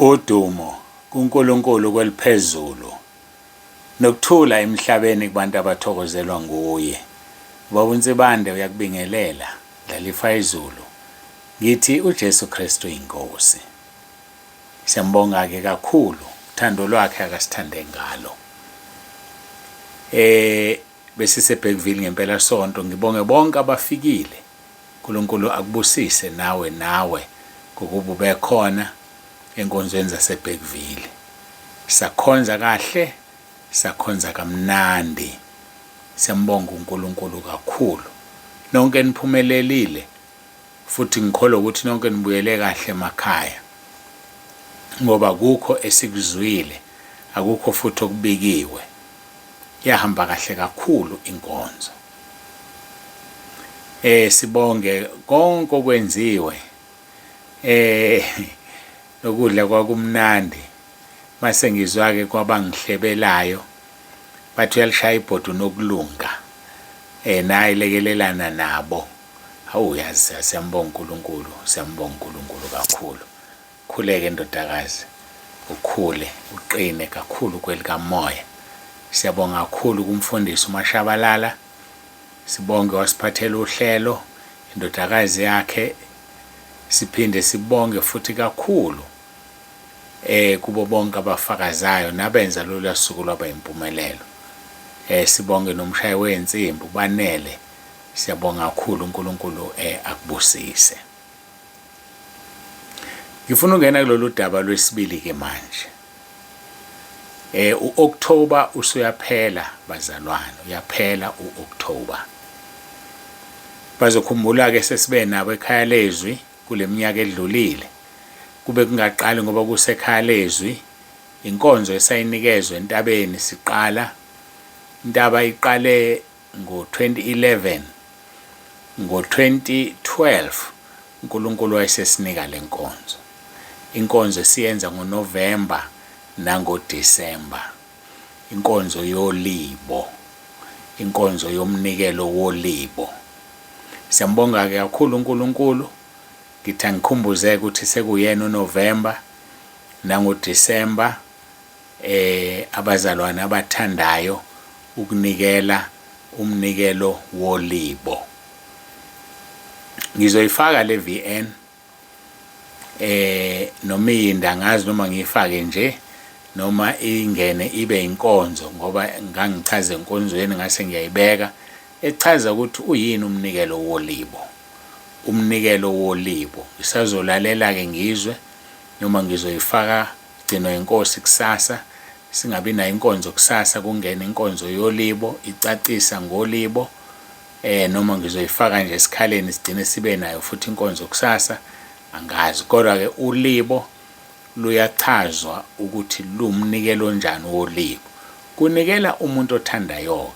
Udumo kuNkulunkulu kweliphezulu nokuthula emhlabeni kubantu abathokozelwa nguye. Baba uNsibande uyakubingelela dlalifa izulu. Ngithi uJesu Kristu iNkosi. Siyambonga ke kakhulu uthando lwakhe akasithande ngalo. Besisebhekville ngempela sonto ngibonge bonke abafikile. uNkulunkulu akubusise nawe ngokuba bekhona enkonzweni zasebhekville. Sakhonza kahle, sakhonza kamnandi. Siyambonga uNkulunkulu kakhulu. Nonke niphumelelile futhi ngikholwa ukuthi nonke nibuyele kahle emakhaya. Ngoba kukho esikuzwile, akukho futhi okubikiwe. Yahamba kahle kakhulu inkonzo. Sibonge konke okwenziwe. Lokudla kwakumnandi. Mase ngizwa ke kwabangihlebelayo. Bathi uyalishaya ibhodu nokulunga. Naye lekelelana nabo. Hawu yazi siyambonga uNkulunkulu, siyambonga uNkulunkulu kakhulu. Khuleke ndodakazi. Ukhule, uqine kakhulu kwelikamoya. Siyabonga kakhulu kumfundisi uMashabalala. Sibonge wasiphathela uhlelo indodakazi yakhe. Siphinde sibonge futhi kakhulu kubo bonke abafakazayo nabenza lolu suku lwaba impumelelo. Sibonge nomshayi wensimbi ubanele. Siyabonga kakhulu uNkulunkulu akubusise. Ngifuna ungena kulolu daba lwesibili ke manje. uOctober usuyaphela bazalwane, uyaphela uOctober. Bazokhumbula ke sesibe nabo ekhaya lezwi kule minyaka edlulile. Kube kungaqali ngoba kusekhaya lezwi inkonzo esayinikezwe ENtabeni siqala. Intaba iqale ngo-2011. Ngo-2012 uNkulunkulu wayesesinika lenkonzo. Inkonzo siyenza ngoNovember nangoDisemba. Inkonzo yolibo. Inkonzo yomnikelo wolibo. Siyambonga ke kakhulu uNkulunkulu. Ngithi ngikhumbuze ukuthi sekuyena uNovember nangoDisemba abazalwane abathandayo ukunikela umnikelo wolibo. Ngizoyifaka le VN noma indangazi noma ngiyifake nje noma ingene ibe inkonzo ngoba ngangichaze enkonzweni ngase ngiyayibeka echaza ukuthi uyini umnikelo wolibo. Umnikelo wolibo isazolalela ke ngizwe noma ngizoyifaka igcino yeNkosi kusasa. Singabi na inkonzo kusasa kungena inkonzo yolibo icacisa ngolibo. Noma ngizoyifaka nje esikhaleni sigcine sibe nayo futhi inkonzo kusasa angazi. Kodwa ke ulibo luyachazwa ukuthi lumnikelo onjani wolibo. Kunikela umuntu othandayo.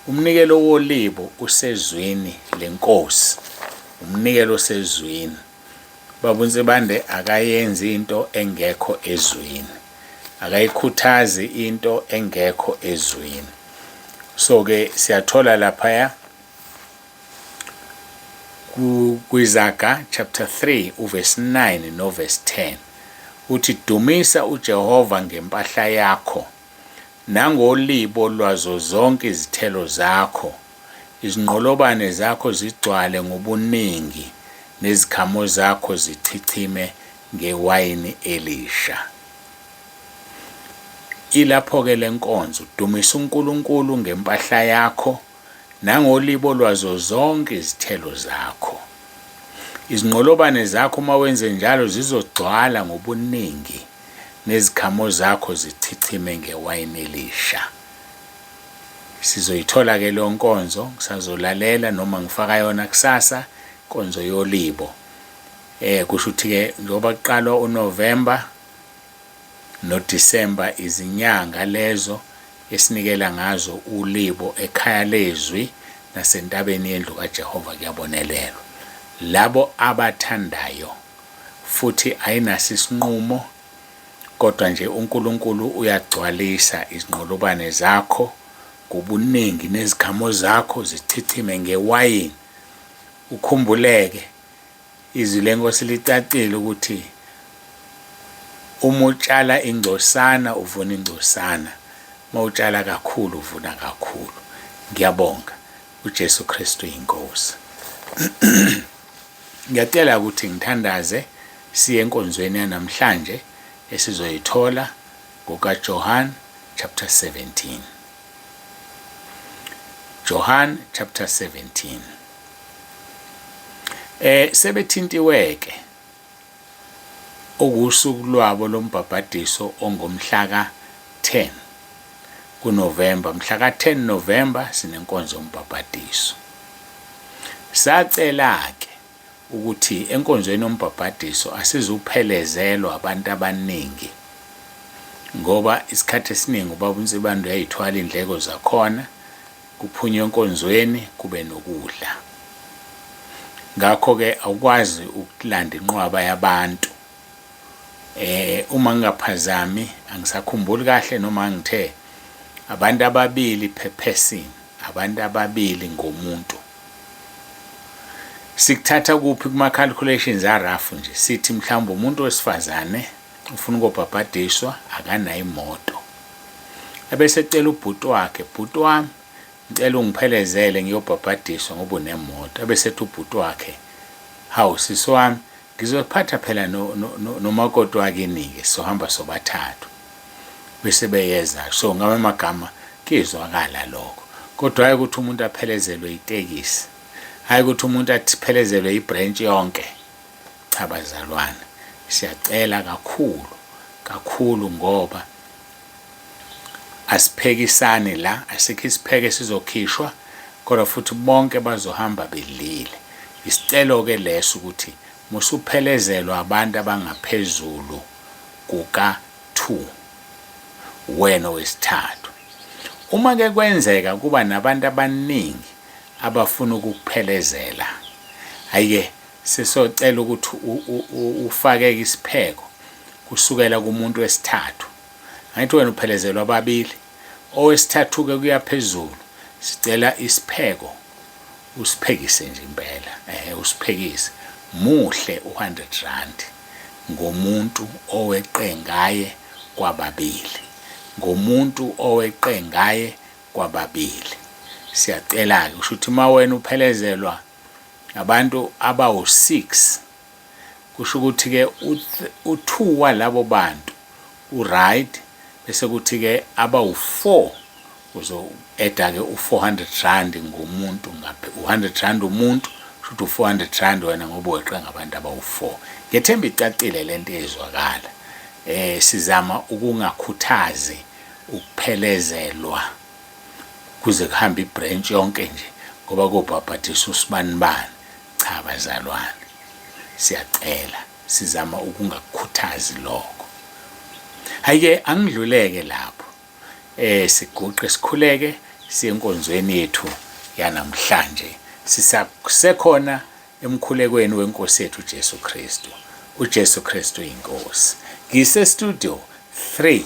Umnikelo wolibo usezwini leNkosi. Umnikelo osezwini. Baba uNsibande akayenzi into engekho ezwini. Akayikhuthazi into engekho ezwini. So ke siyathola lapha kwizaga chapter 3 uverse 9 no verse 10 uthi dumisa uJehova ngempahla yakho nangolibo lwazo zonke izithelo zakho. Izinqolobane zakho zigcwale ngobuningi nezikhamo zakho zichichime ngewayini elisha. Ilapho ke lenkonzo dumisa uNkulunkulu ngempahla yakho nangolibo lwazo zonke izithelo zakho. Izinqolobane zakho mawenze njalo zizogcwala ngobuningi nezikhamo zakho zichichime ngewayini elisha. Sizoyithola ke lo nkonzo ngisazolalela noma ngifaka yona kusasa inkonzo yolibo. Kusho ukuthi ke njengoba kuqalwa uNovember noDisemba izinyanga lezo esinikela ngazo ulibo ekhaya lezwi nasentabeni yendlu kaJehova kuyabonelelwa. Labo abathandayo futhi ayinasi isinqumo kodwa nje uNkulunkulu uyagcwalisa izinqolobane zakho ngobuningi nezikhamo zakho zichichime ngewayini. Ukhumbuleke izwi leNkosi licacile ukuthi uma utshala ingcosana uvuna ingcosana, mawutshala kakhulu uvuna kakhulu. Ngiyabonga. UJesu Kristu yinkosi. Ngiyacela ukuthi ngithandaze siye enkonzweni yanamhlanje esizoyithola kukaJohn chapter 17. John chapter 17. Sebethintiweke okusuku lwabo lombhabhadiso ongomhla ka-10 kuNovemba. Mhla ka-10 November sinenkonzo yombhabhadiso. Sacela-ke ukuthi enkonzweni yombhabhadiso asizuphelezelwa abantu abaningi, ngoba isikhathi esiningi ubaba uNsibando uyayithwala indleko zakhona, kuphunywa enkonzweni kube nokudla. Ngakho-ke awukwazi ukulanda inqwaba yabantu. Uma ngingaphazami angisakhumbuli kahle noma ngithe abantu ababili per person, abantu ababili ngomuntu. Sikuthatha kuphi kuma calculations arafu nje, sithi mhlawumbe umuntu wesifazane ufuna ukubhabhadiswa, akanayo imoto, ebese ecela ubhuti wakhe, bhuti wami ngicela ungiphelezele ngiyobhabhadiswa ngoba unemoto. Ebese ethi ubhuti wakhe, hawu sisi wami ngizophatha phela nomakoti wakini-ke, sohamba sobathathu. Bese beyeza. So ngabe amagama kizwakala lokho, kodwa hayi ukuthi umuntu aphelezelwe itekisi, hayi ukuthi umuntu aphelezelwe ibranch yonke. Cha bazalwane, siyacela kakhulu ngoba asiphekisane la, asikho isipheke sizokhishwa, kodwa futhi bonke bazohamba bedlile. Isicelo-ke leso ukuthi musuphelezelwa abantu abangaphezulu kuka-2, wena wesithathu. Uma-ke kwenzeka kuba nabantu abaningi abafuna ukukuphelezela, hayi-ke sesocela ukuthi ufake isipheko kusukela kumuntu wesithathu. Angithi wena uphelezelwa ababili, owesithathu-ke kuya phezulu, sicela isipheko usiphekise nje impela. Usiphekise muhle u100 ngomuntu oweqe ngaye kwababili, ngomuntu oweqe ngaye kwababili. Siyacela-ke kusho ukuthi uma wena uphelezelwa abantu abawu6, kusho ukuthi-ke u2 walabo bantu u-right, bese kuthi-ke abawu4 uzo-eda-ke u400 ngomuntu, ngaphe u100 umuntu, kusho ukuthi u400 wena ngoba weqe ngabantu abawu4. Ngethemba icacile lento ezwakala. Sizama ukungakhuthazi ukuphelezelwa kuze kuhambe ibranch yonke nje ngoba kubhabhathisa usibanibani. Cha bazalwane, siyacela sizama ukungakhuthazi lokho. Hayike angidluleke lapho. Siguqe sikhuleke siyenkonzweni yethu yanamhlanje. Sisasekhona emkhulekweni weNkosi yethu uJesu Kristu. UJesu Kristu yinkosi. Ngise studio 3.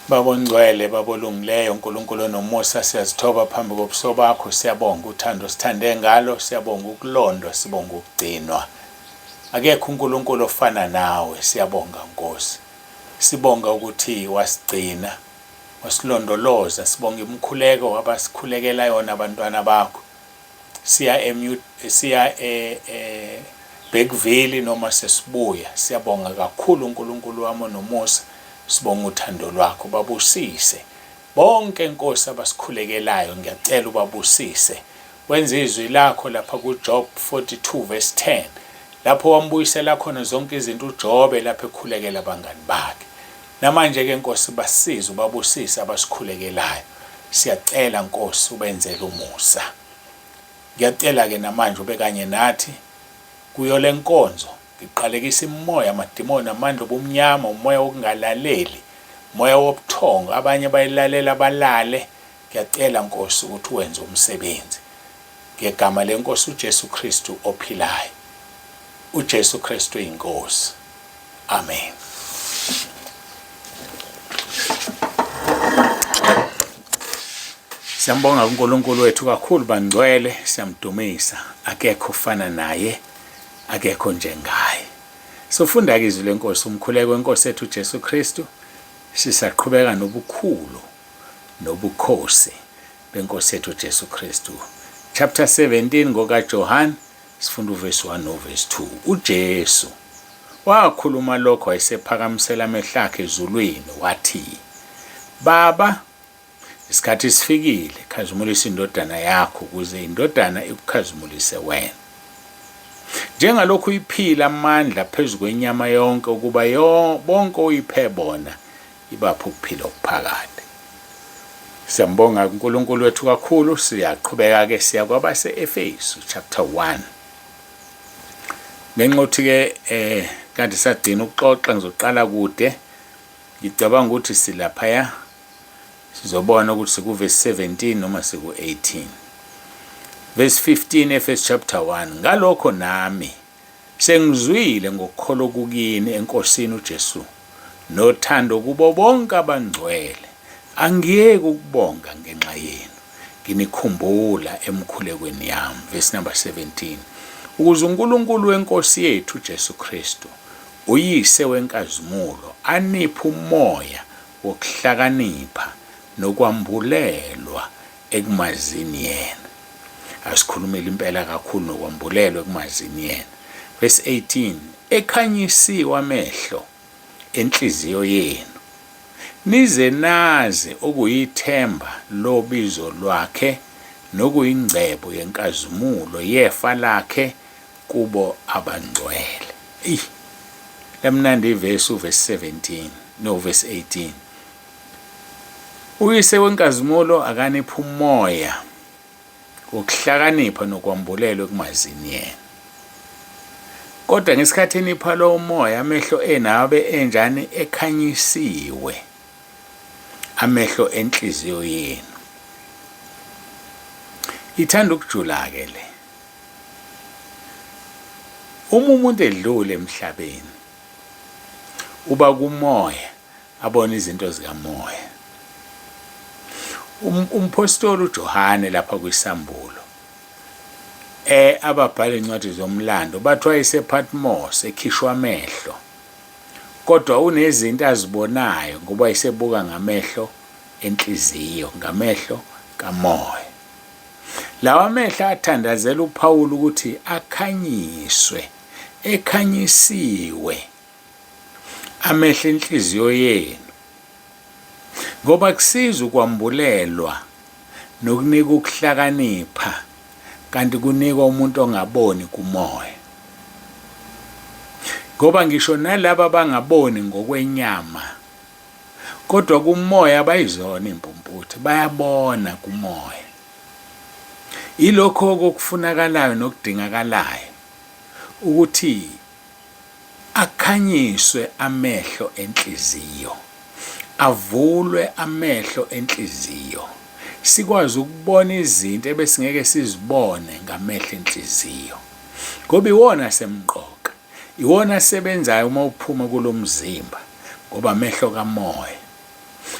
Babongcwele babolungileyo, uNkulunkulu nomusa, siyazithoba phambi kobuso bakho. Siyabonga uthando sithande ngalo, siyabonga ukulondwa, sibonga ukugcinwa. Akekho uNkulunkulu ofana nawe. Siyabonga Nkosi, sibonga ukuthi wasigcina, wasilondoloza. Sibonga imkhuleko wabasikhulekela yona abantwana bakho. Siya Bekville noma sesibuya. Siyabonga kakhulu uNkulunkulu wami nomusa, sibonga uthando lwakho. Babusise bonke Nkosi abasikhulekelayo, ngiyacela ubabusise. Wenza izwi lakho lapha kuJob 42 verse 10, lapho wambuyisela khona zonke izinto uJobe lapho ekhulekela abangani bakhe. Namanje-ke Nkosi basize ubabusise abasikhulekelayo. Siyacela Nkosi ubenzele umusa. Ngiyacela-ke namanje ube kanye nathi kuyo le nkonzo. Ngiqalekisa imimoya, amadimoni, amandla obumnyama, umoya wokungalaleli, umoya wobuthongo, abanye bayilalela balale. Ngiyacela Nkosi ukuthi wenze umsebenzi ngegama leNkosi uJesu Kristu ophilayo. UJesu Kristu yinkosi. Amen. Siyambonga uNkulunkulu wethu kakhulu bangcwele, siyamdumisa. Akekho ufana naye, akekho njengaye. Sofunda izwi leNkosi, umkhuleko weNkosi yethu uJesu Kristu, sisaqhubeka nobukhulu nobukhosi beNkosi yethu uJesu Kristu. Chapter 17 ngokaJohane, sifunda uverse 1 noverse 2. UJesu wakhuluma lokho wayesephakamisela amehlo akhe ezulwini wathi, Baba, isikhathi sifikile, khazimulisa indodana yakho ukuze indodana ikukhazimulise wena. Njengalokhu iphila amandla phezu kwenyama yonke ukuba bonke uyiphe bona ibaphe ukuphila okuphakade. Siyambonga uNkulunkulu wethu kakhulu. Siyaqhubeka ke siya kwabase-Efesu chapter 1. Ngenqothi ke kanti sagcina ukuxoxa, ngizoqala kude. Ngicabanga ukuthi silaphaya sizobona ukuthi sikuverse 17 noma siku-18. Verse 15 Efesu chapter 1. Ngalokho nami sengizwile ngokukholwa kukini eNkosini uJesu nothando kubo bonke abangcwele. Angiyeki ukubonga ngenxa yenu, nginikhumbula emkhulekweni yami. Verse number 17. Ukuze uNkulunkulu weNkosi yethu uJesu Kristu, uyise wenkazimulo, aniphe umoya wokuhlakanipha nokwambulelwa ekumazini yena. Asikhulumile impela kakhulu nokwambulelwa ekumazini yena. Verse 18. Ekhanyisiwe amehlo enhliziyo yenu, nize nazi okuyithemba lobizo lwakhe nokuyingcebo yenkazimulo yefa lakhe kubo abangcwele. Lemnandi verse 17 no verse 18. Uyise wenkazimulo akanipha umoya wokuhlakanipha nokwambulelwa ekumazini yena. Kodwa ngesikhathi enipha lo moya, amehlo enabe enjani ekhanyisiwe, amehlo enhliziyo yenu. Ithanda ukujula ke le. Uma umuntu edlule emhlabeni, uba kumoya abona izinto zikamoya. Umpostoli uJohane lapha kwisambulo ababhala incwadi zomlando bathiwa esePatmos ekhishwa amehlo, kodwa unezinto azibonayo ngoba esebuka ngamehlo enhliziyo, ngamehlo kamoya. Lawa amehlo athandazela uPawulu ukuthi akhanyiswe, ekhanyisiwe amehlo enhliziyo yenu, ngoba kusiza ukwambulelwa nokunika ukuhlakanipha, kanti kunika umuntu ongaboni kumoya. Ngoba ngisho nalabo abangaboni ngokwenyama, kodwa kumoya bayizona impumputhe, bayabona kumoya. Ilokho okufunakalayo nokudingakalayo ukuthi akhanyiswe amehlo enhliziyo, avulwe amehlo enhliziyo, sikwazi ukubona izinto ebesingeke sizibone ngamehlo enhliziyo. Ngoba iwona semqoka, iwona sebenzayo uma uphuma kulomzimba, ngoba amehlo kamoya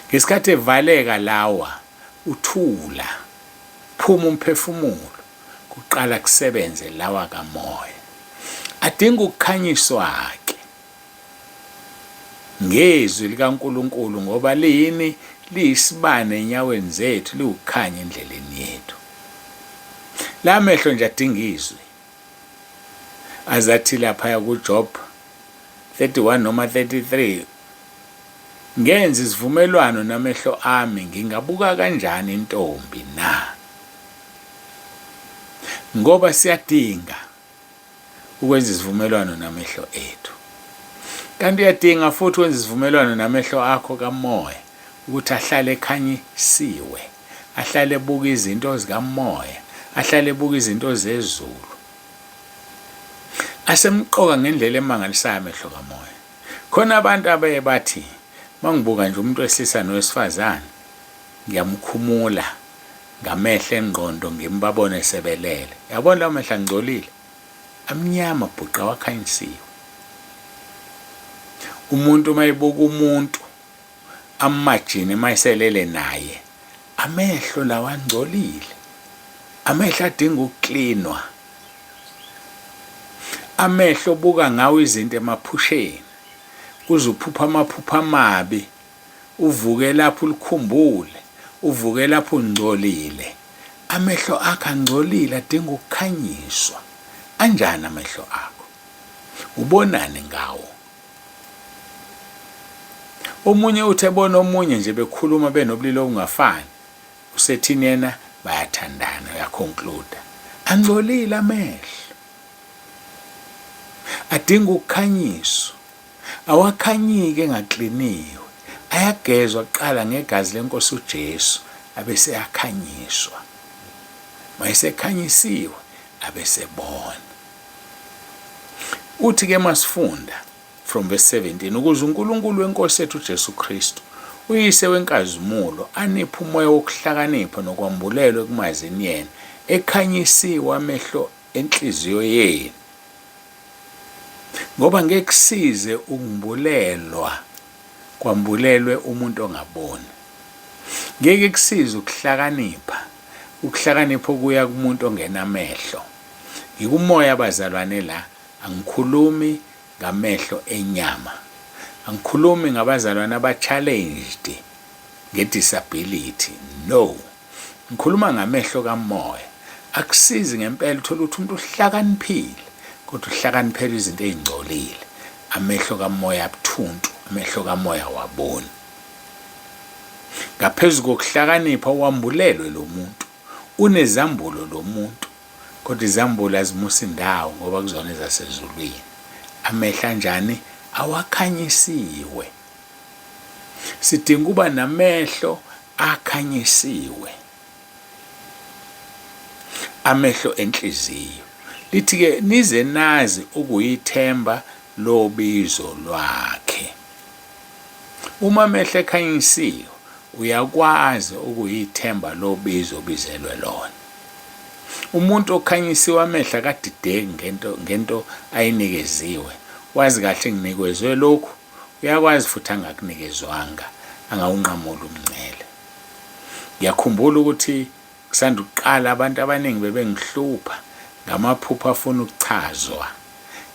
ngesikhathi evaleka lawa uthula, phuma umphefumulo, kuqala kusebenze lawa kamoya. Adinga ukukhanyiswa ke ngezwi likaNkulunkulu, ngoba liyini, liyisibane enyaweni zethu, liwukhanya endleleni yethu. La mehlo nje adinga izwi. Azathi lapha kuJob 31 noma 33, ngenze isivumelwano namehlo ami, ngingabuka kanjani intombi na? Ngoba siyadinga ukwenza isivumelwano namehlo ethu. Kanti uyadinga futhi ukwenza isivumelwano namehlo akho kamoya ukuthi ahlale ekhanyisiwe, ahlale ebuka izinto zikamoya, ahlale ebuka izinto zezulu. Asemqoka ngendlela emangalisayo amehlo kamoya. Khona abantu abaye bathi mangibuka nje umuntu wesilisa nowesifazane, ngiyamkhumula ngamehlo engqondo, ngimbabone sebelele. Yabona lawo mehlo angcolile, amnyama bhuqa wakhanyisiwe. Umuntu mayibuka umuntu amajini mayiselele naye, amehlo lawa angcolile, amehlo adinga ukuklinwa, amehlo buka ngawo izinto emaphusheni, uze uphupha amaphupho amabi, uvuke lapho ulikhumbule, uvuke lapho ungcolile. Amehlo akho angcolile, adinga ukukhanyiswa. Anjani amehlo akho? Ubonani ngawo? Omunye uthi ebona omunye nje bekhuluma benobulili obungafani, usethini yena bayathandana, uyaconclude. Angcolile amehlo, adinga ukukhanyiswa. Awakhanyike engakliniwe, ayagezwa kuqala ngegazi leNkosi uJesu, abese yakhanyiswa. Mayesekhanyisiwe abesebona. Uthi-ke masifunda from verse 17, ukuze uNkulunkulu weNkosi yethu uJesu Kristu, uyise wenkazimulo, aniphe umoya wokuhlakanipha nokwambulelwa ekumazini yena, ekhanyisiwe amehlo enhliziyo yenu. Ngoba ngeke kusize ukumbulelwa kwambulelwe umuntu ongaboni. Ngeke kusize ukuhlakanipha, ukuhlakanipha kuya kumuntu ongenamehlo. Ikumoya abazalwane la, angikhulumi ngamehlo enyama, angikhulumi ngabazalwane aba-challenged nge-disability, no. Ngikhuluma ngamehlo kamoya. Akusizi ngempela uthola ukuthi umuntu uhlakaniphile, kodwa uhlakaniphela izinto ezingcolile. Amehlo kamoya abuthuntu, amehlo kamoya waboni. Ngaphezu kokuhlakanipha wambulelwe lo muntu, unezambulo lo muntu, kodwa izambulo azimusa indawo ngoba kuzona ezasezulwini. Amehlo anjani? Awakhanyisiwe. Sidinga ukuba namehlo akhanyisiwe, amehlo enhliziyo. Lithi-ke nize nazi ukuyithemba lobizo lwakhe. Uma amehlo ekhanyisiwe, uyakwazi ukuyithemba lobizo obizelwe lona. Umuntu okhanyisiwe amehlo akadideki ngento ayinikeziwe, wazi kahle nginikezwe lokhu, uyakwazi futhi angakunikezwanga, angawunqamula umncele. Ngiyakhumbula ukuthi kusanda ukuqala abantu abaningi bebengihlupha ngamaphupho afuna ukuchazwa.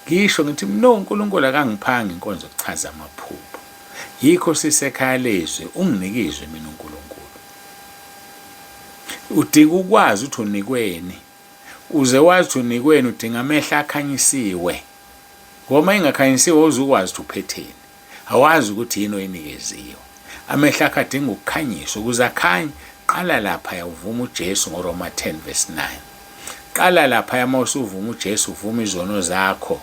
Ngisho ngithi no, uNkulunkulu akangiphanga inkonzo yokuchaza amaphupho. Yikho sisekhaya lezwi unginikizwe mina uNkulunkulu. Udinga ukwazi ukuthi unikweni. Uze wazi ukuthi unikweni udinga amehlo akhanyisiwe. Ngoba engakhanyisiwe uzukwazi ukuthi uphetheni. Awazi ukuthi yini oyinikeziwe. Amehlo akho adinga ukukhanyiswa ukuze akhanye. Qala lapha yawuvuma uJesu ngoRoma 10 verse 9. Qala lapha yamawusuvuma uJesu uvuma izono zakho.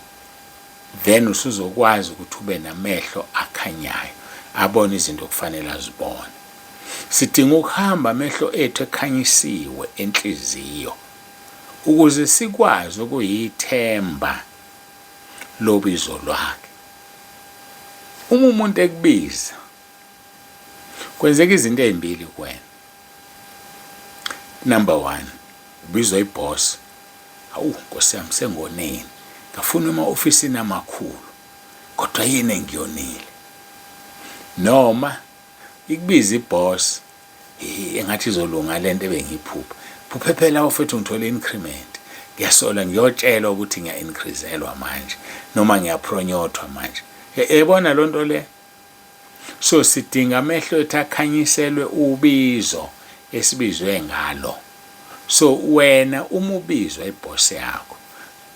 Then usuzokwazi ukuthi ube namehlo akhanyayo, abone izinto okufanele azibone. Sidinga ukuhamba amehlo ethu ekhanyisiwe enhliziyo ukuze sikwazi ukuyithemba lobizo lwakhe. Uma umuntu ekubiza, kwenzeka izinto ezimbili kuwena. Number 1, ubizwa iboss. Hawu Nkosi yami sengoneni. Ngafuna ema-ofisini amakhulu, kodwa yini engiyonile. Noma ikubiza iboss, engathi izolunga lento ebengiyiphupha. Phuphe phela ufethu ngithola increment. Ngiyasola ngiyotshelwa ukuthi ngiya-increaselwa manje noma ngiyaphronyothwa manje. Ebona lo nto le. So sidinga amehlo ethu akhanyiselwe ubizo esibizwe ngalo. So wena uma ubizwa iboss yakho,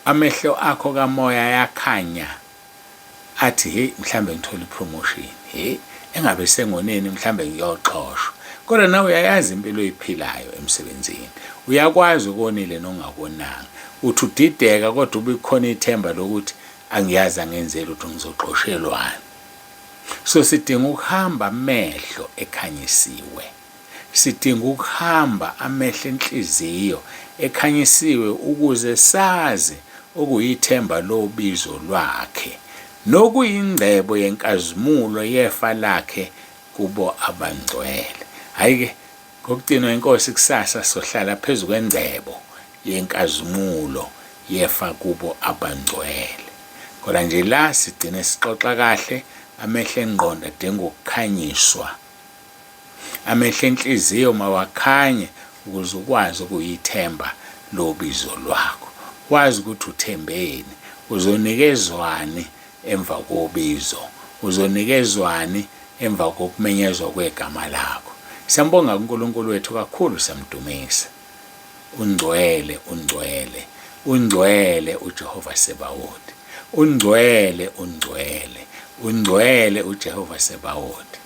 amehlo akho kamoya ayakhanya athi hey mhlambe ngithola ipromotion, hey engabe sengoneni mhlambe ngiyoxoshwa. Kodwa nawe uyayazi impilo oyiphilayo emsebenzini, uyakwazi ukonile nongakonanga. Uthi udideka kodwa ubikhona ithemba lokuthi angiyazi angenzela ukuthi ngizoxoshelwana. So sidinga ukuhamba amehlo ekhanyisiwe. Sidinga ukuhamba amehlo enhliziyo ekhanyisiwe ukuze sazi ukuyithemba lobizo lwakhe nokuyingcebo yenkazimulo yefa lakhe kubo abangcwele. Hayi-ke ngokugcina iNkosi kusasa sohlala phezu kwengcebo yenkazimulo yefa kubo abangcwele. Kodwa nje la sigcine sixoxa kahle amehlo engqondo adinga ukukhanyiswa. amehlo enhliziyo mawakhanye ukuze ukwazi ukuyithemba lo bizo lwakho. Wazi ukuthi uthembeni, uzonikezwani emva kobizo, uzonikezwani emva kokumenyezwa kwegama lakho. Siyambonga uNkulunkulu wethu kakhulu, siyamdumisa. Ungcwele, ungcwele, ungcwele uJehova Sebawothi. Ungcwele, ungcwele, ungcwele uJehova Sebawothi.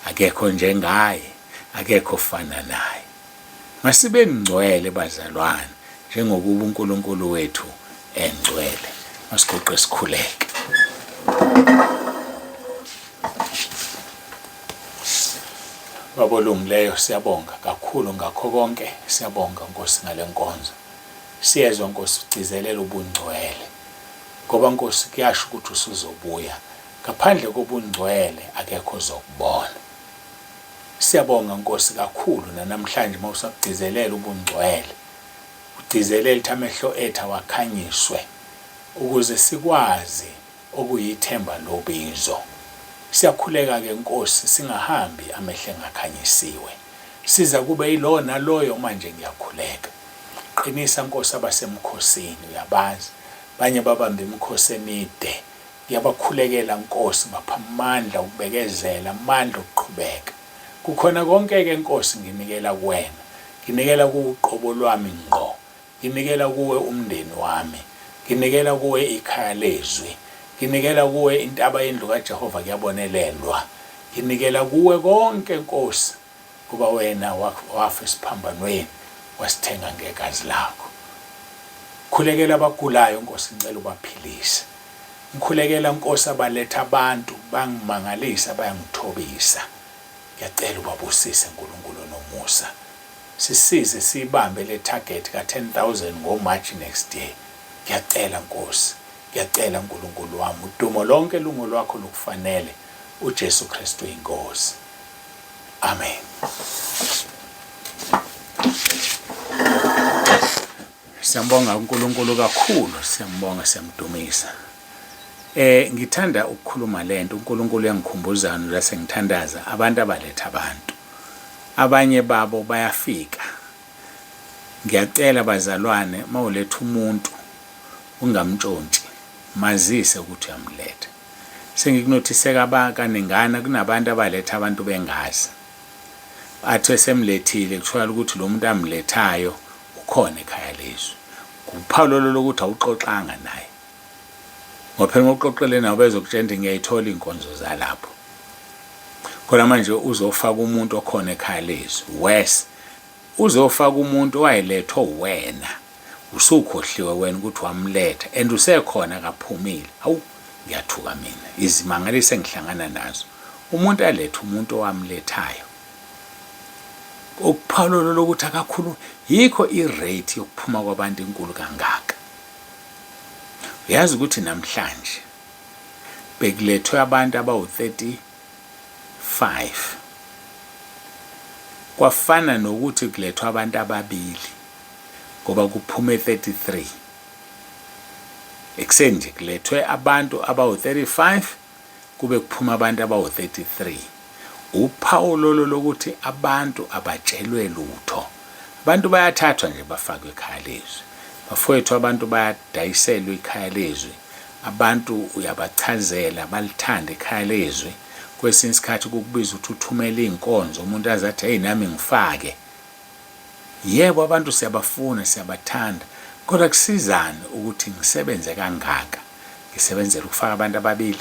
Akekho njengaye, akekho fana naye. Masibe ngcwele bazalwane, njengokuba uNkulunkulu wethu engcwele. Masigoqe sikhuleke. Baba olungileyo, siyabonga kakhulu ngakho konke. Siyabonga Nkosi ngale nkonzo. Siyezwa Nkosi ugcizelela ubungcwele, ngoba Nkosi kuyasho ukuthi usuzobuya. Ngaphandle kobungcwele akekho ozokubona. Siyabonga Nkosi kakhulu namhlanje mawusagcizelela ubungcwele. Ugcizelela ukuthi amehlo ethu awakhanyiswe ukuze sikwazi ukuyithemba lo bizo. Siyakhuleka ke Nkosi, singahambi amehlo engakhanyisiwe. Siza kube yilo naloyo manje ngiyakhuleka. Qinisa Nkosi abasemkhosini, uyabazi. Banye babamba imikhosi emide. Ngiyabakhulekela Nkosi, bapha amandla ukubekezela, amandla okuqhubeka. Kukhona konke ke Nkosi nginikela kuwena. Nginikela kuwe uqobo lwami ngqo. Nginikela kuwe umndeni wami. Nginikela kuwe ikhaya lezwi. Nginikela kuwe intaba yendlu kaJehova kuyabonelelwa. Nginikela kuwe konke Nkosi, kuba wena wafa esiphambanweni wasithenga ngegazi lakho. Khulekela abagulayo Nkosi, ngicela ubaphilise. Ngikhulekela Nkosi abaletha abantu bangimangalisa, bayangithobisa. Ngiyacela ubabusise uNkulunkulu nomusa. Sisize sibambe le target ka-10,000 ngoMarch next year. Ngiyacela Nkosi, ngiyacela uNkulunkulu wami, udumo lonke lungu lwakho lukufanele, uJesu Kristu iNkosi. Amen. Siyambonga uNkulunkulu kakhulu, siyambonga, siyamdumisa. Ngithanda ukukhuluma lento, uNkulunkulu uyangikhumbuzana la sengithandaza abantu abaletha abantu. Abanye babo bayafika. Ngiyacela bazalwane, mawuletha umuntu ungamntshonti, mazise ukuthi uyamletha. Sengikunothise kaningana kunabantu abaletha abantu bengazi. Athi esemlethile kuthiwa ukuthi lo muntu amlethayo ukhona ekhaya lezwi. Kuphawu lokuthi awuxoxanga naye. Ngophela ngokuxoxele nawe bezokutshela ngiyayithola inkonzo zalapho. Khona manje uzofaka umuntu okhona ekhaya lezwi. Wes uzofaka umuntu owayelethwa wena. Usukhohliwe wena ukuthi wamletha and usekhona kaphumile. Awu, ngiyathuka mina. Izimangalise engihlangana nazo. Umuntu aletha umuntu owamlethayo. Okuphawulo lokuthi akakhulu yikho irate yokuphuma kwabantu enkulu kangaka. Uyazi ukuthi namhlanje bekulethwe abantu abawu-35. Kwafana nokuthi kulethwe abantu ababili ngoba kuphume 33. Ekseni nje kulethwe abantu abawu-35 kube kuphuma abantu abawu-33. Uphawu lokuthi abantu abatshelwe lutho. Abantu bayathathwa nje bafakwe ekhaya lezwi. Bafowethu abantu bayadayiselwa ikhaya lezwi. Abantu uyabachazela balithanda ikhaya lezwi. Kwesinye isikhathi kukubiza ukuthi uthumele inkonzo, umuntu azathi hey nami ngifake. Yebo abantu siyabafuna, siyabathanda. Kodwa kusizana ukuthi ngisebenze kangaka. Ngisebenzela ukufaka abantu ababili.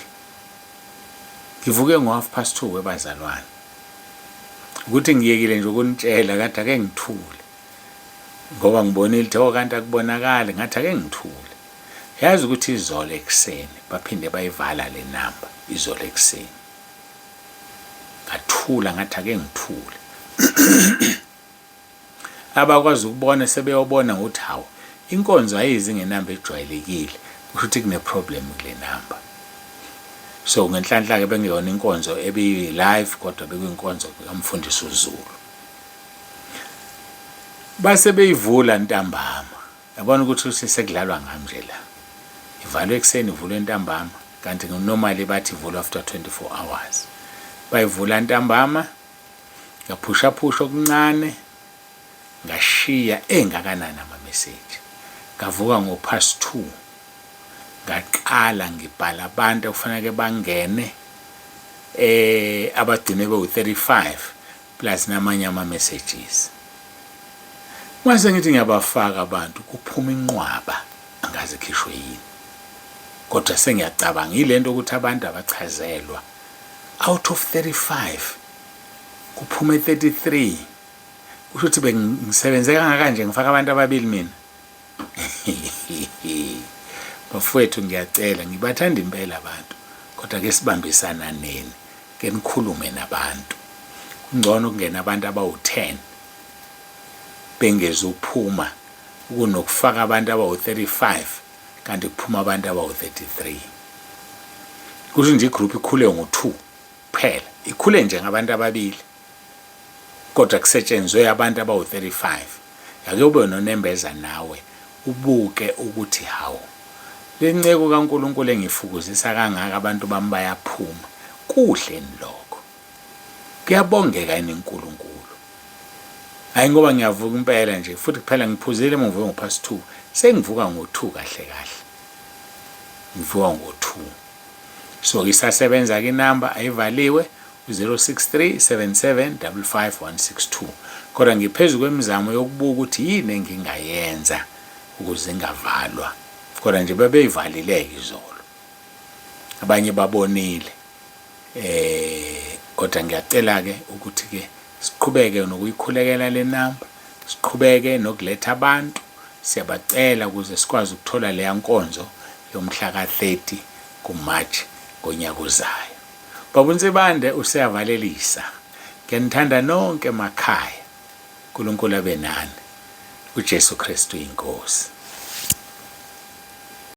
Ngivuke ngo2:30 webazalwane. Ukuthi ngiyekile nje ukunitshela kade ake ngithule. Ngoba ngibonile ukuthi kanti akubonakala ngathi ake ngithule. Yazi ukuthi izolo ekseni baphinde bayivala le namba izolo ekseni. Ngathula ngathi ake ngithule. Abakwazi ukubona sebeyobona ukuthi hawo inkonzo ayizi ngenamba ejwayelekile, ukuthi kune problem kule namba. So ngenhlanhla ke bengiyona inkonzo ebi live kodwa bekuyinkonzo kamfundisi uZulu. Base beyivula ntambama. Yabona ukuthi sekudlalwa ngamje la. Ivalwe ekseni ivulwe ntambama kanti normally bathi ivulwa after 24 hours. Bayivula ntambama ngaphusha okuncane ngashiya engakanani ama-message. Ngavuka ngo2:30 ngaqala ngibhala abantu okufanele bangene abagcine bewu-35 plus namanye ama-messages. Mase ngithi ngiyabafaka abantu kuphuma inqwaba angazi ikhishwe yini. Kodwa sengiyacabanga ilento ukuthi abantu abachazelwa out of 35 kuphume 33. Kusho ukuthi bengisebenze kangakanje ngifaka abantu ababili mina. Bafowethu ngiyacela ngibathanda impela abantu kodwa ke sibambisana neni ke nikhulume nabantu. Kungcono kungena abantu abawu10 bengezuphuma kunokufaka abantu abawu35 kanti kuphuma abantu abawu33. Kusho nje igroup ikhule ngo2 kuphela, ikhule nje ngabantu ababili kodwa kusetshenzwe abantu abawu35. Ake ube nonembeza nawe ubuke ukuthi hawo lenceko kaNkulunkulu engifukuzisa kangaka abantu bami bayaphuma. Kuhle lokho, kuyabongeka iNkulunkulu. Hayi ngoba ngiyavuka impela nje futhi kuphela ngiphuzile emuva ngo2:30 sengivuka ngo2 kahle kahle. Ngivuka ngo2. So isasebenza ke inamba ayivaliwe 06377555162. Kodwa ngiphezulu kwemizamo yokubuka ukuthi yini engingayenza ukuze ingavalwa. Kodwa nje bebeyivalileke izolo. Abanye babonile. Kodwa ngiyacela ke ukuthi ke siqhubeke nokuyikhulekela le namba, siqhubeke nokuletha abantu. Siyabacela ukuze sikwazi ukuthola le nkonzo yomhla ka30 kuMarch ngonyaka ozayo. Baba uNsibande useyavalelisa. Ngiyanithanda nonke emakhaya. uNkulunkulu abe nani. UJesu Kristu iNkosi.